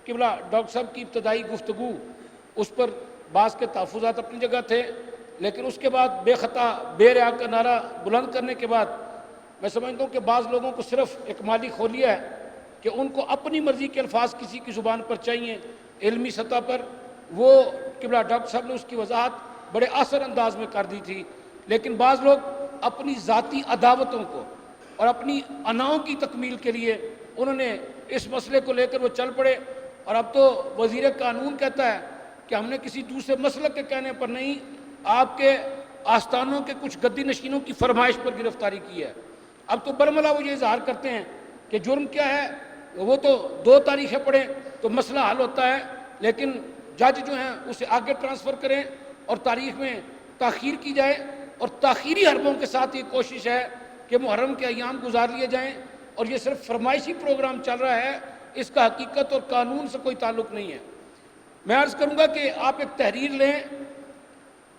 قبلہ ڈاکٹر صاحب کی ابتدائی گفتگو اس پر بعض کے تحفظات اپنی جگہ تھے، لیکن اس کے بعد بے خطا بے ریا کا نعرہ بلند کرنے کے بعد میں سمجھتا ہوں کہ بعض لوگوں کو صرف ایک مالی خولیا ہے کہ ان کو اپنی مرضی کے الفاظ کسی کی زبان پر چاہیے علمی سطح پر۔ وہ قبلہ ڈاکٹر صاحب نے اس کی وضاحت بڑے اثر انداز میں کر دی تھی، لیکن بعض لوگ اپنی ذاتی عداوتوں کو اور اپنی اناؤں کی تکمیل کے لیے انہوں نے اس مسئلے کو لے کر وہ چل پڑے، اور اب تو وزیر قانون کہتا ہے کہ ہم نے کسی دوسرے مسلک کے کہنے پر نہیں، آپ کے آستانوں کے کچھ گدی نشینوں کی فرمائش پر گرفتاری کی ہے۔ اب تو برملا وہ یہ اظہار کرتے ہیں کہ جرم کیا ہے، وہ تو 2 تاریخیں پڑھیں تو مسئلہ حل ہوتا ہے، لیکن جج جو ہیں اسے آگے ٹرانسفر کریں اور تاریخ میں تاخیر کی جائے، اور تاخیری حربوں کے ساتھ یہ کوشش ہے کہ محرم کے ایام گزار لیے جائیں، اور یہ صرف فرمائشی پروگرام چل رہا ہے، اس کا حقیقت اور قانون سے کوئی تعلق نہیں ہے۔ میں عرض کروں گا کہ آپ ایک تحریر لیں،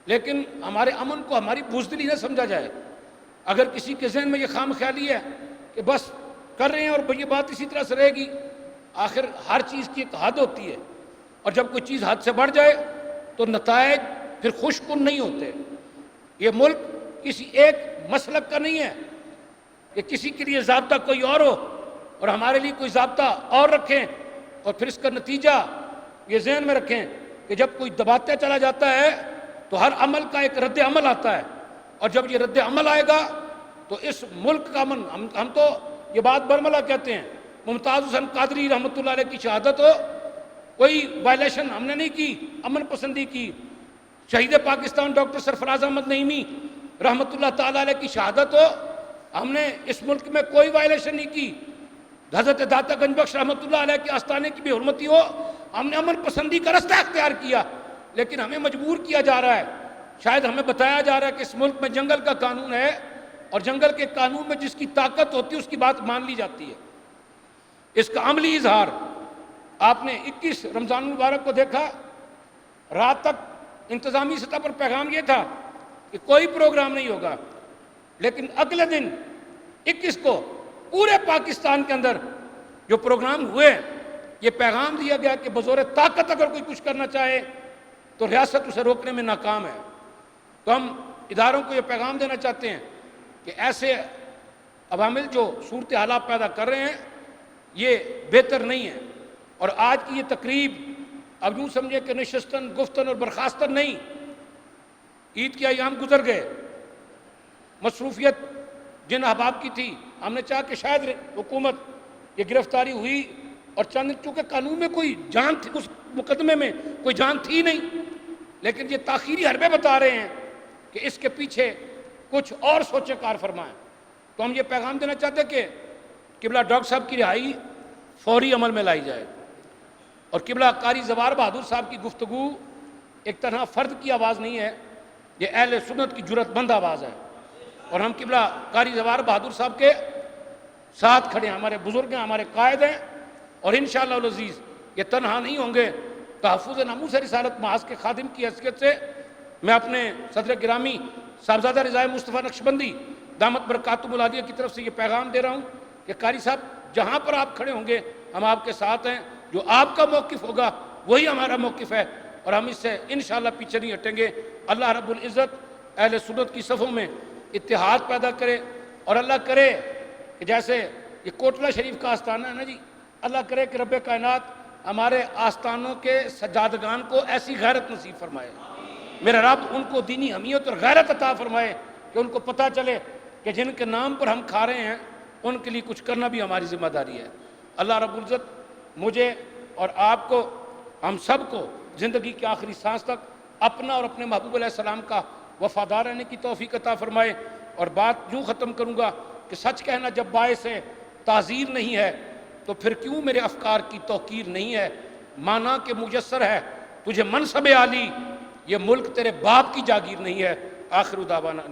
لیکن ہمارے امن کو ہماری بزدلی نہ سمجھا جائے۔ اگر کسی کے ذہن میں یہ خام خیالی ہے کہ بس کر رہے ہیں اور یہ بات اسی طرح سے رہے گی، آخر ہر چیز کی ایک حد ہوتی ہے، اور جب کوئی چیز حد سے بڑھ جائے تو نتائج پھر خوش کن نہیں ہوتے۔ یہ ملک کسی ایک مسلک کا نہیں ہے کہ کسی کے لیے ضابطہ کوئی اور ہو اور ہمارے لیے کوئی ضابطہ اور رکھیں، اور پھر اس کا نتیجہ یہ ذہن میں رکھیں کہ جب کوئی دباتے چلا جاتا ہے تو ہر عمل کا ایک رد عمل آتا ہے، اور جب یہ رد عمل آئے گا تو اس ملک کا امن، ہم تو یہ بات برملا کہتے ہیں، ممتاز حسین قادری رحمۃ اللہ علیہ کی شہادت ہو، کوئی وائلیشن ہم نے نہیں کی، امن پسندی کی۔ شہید پاکستان ڈاکٹر سرفراز احمد نعیمی رحمۃ اللہ تعالیٰ علیہ کی شہادت ہو، ہم نے اس ملک میں کوئی وائلیشن نہیں کی۔ حضرت داتا گنج بخش رحمۃ اللہ علیہ کے آستانے کی بے حرمتی ہو، ہم نے امن پسندی کا رستہ اختیار کیا، لیکن ہمیں مجبور کیا جا رہا ہے، شاید ہمیں بتایا جا رہا ہے کہ اس ملک میں جنگل کا قانون ہے، اور جنگل کے قانون میں جس کی طاقت ہوتی ہے اس کی بات مان لی جاتی ہے۔ اس کا عملی اظہار آپ نے 21 رمضان المبارک کو دیکھا، رات تک انتظامی سطح پر پیغام یہ تھا کہ کوئی پروگرام نہیں ہوگا، لیکن اگلے دن 21 کو پورے پاکستان کے اندر جو پروگرام ہوئے، یہ پیغام دیا گیا کہ بزور طاقت اگر کوئی کچھ کرنا چاہے تو ریاست اسے روکنے میں ناکام ہے۔ تو ہم اداروں کو یہ پیغام دینا چاہتے ہیں کہ ایسے عوامل جو صورتحالات پیدا کر رہے ہیں یہ بہتر نہیں ہے، اور آج کی یہ تقریب اب یوں سمجھے کہ نشستن گفتن اور برخاستن نہیں، عید کے ایام گزر گئے، مصروفیت جن احباب کی تھی، ہم نے چاہا کہ شاید حکومت یہ گرفتاری ہوئی اور چند چونکہ قانون میں کوئی جان تھی، اس مقدمے میں کوئی جان تھی نہیں، لیکن یہ تاخیری حربے بتا رہے ہیں کہ اس کے پیچھے کچھ اور سوچے کار فرمائیں۔ تو ہم یہ پیغام دینا چاہتے ہیں کہ قبلہ ڈاکٹر صاحب کی رہائی فوری عمل میں لائی جائے، اور قبلہ قاری زوار بہادر صاحب کی گفتگو ایک تنہا فرد کی آواز نہیں ہے، یہ اہل سنت کی جرأت مند آواز ہے، اور ہم قبلہ قاری زوار بہادر صاحب کے ساتھ کھڑے ہیں، ہمارے بزرگ ہیں، ہمارے قائد ہیں، اور انشاءاللہ العزیز یہ تنہا نہیں ہوں گے۔ تحفظ ناموس رسالت محاذ کے خادم کی حیثیت سے میں اپنے صدر گرامی صاحبزادہ رضا مصطفیٰ نقشبندی دامت برکاتہم العالیہ کی طرف سے یہ پیغام دے رہا ہوں کہ قاری صاحب جہاں پر آپ کھڑے ہوں گے ہم آپ کے ساتھ ہیں، جو آپ کا موقف ہوگا وہی ہمارا موقف ہے، اور ہم اس سے انشاءاللہ پیچھے نہیں ہٹیں گے۔ اللہ رب العزت اہل سنت کی صفوں میں اتحاد پیدا کرے، اور اللہ کرے کہ جیسے یہ کوٹلہ شریف کا آستانہ ہے نا جی، اللہ کرے کہ رب کائنات ہمارے آستانوں کے سجادگان کو ایسی غیرت نصیب فرمائے، میرا رب ان کو دینی حمیت اور غیرت عطا فرمائے کہ ان کو پتہ چلے کہ جن کے نام پر ہم کھا رہے ہیں ان کے لیے کچھ کرنا بھی ہماری ذمہ داری ہے۔ اللہ رب العزت مجھے اور آپ کو، ہم سب کو زندگی کے آخری سانس تک اپنا اور اپنے محبوب علیہ السلام کا وفادار رہنے کی توفیق عطا فرمائے۔ اور بات یوں ختم کروں گا کہ سچ کہنا جب باعث تعزیر نہیں ہے تو پھر کیوں میرے افکار کی توقیر نہیں ہے، مانا کہ میسر ہے تجھے منصب عالی، یہ ملک تیرے باپ کی جاگیر نہیں ہے۔ آخر دعوانا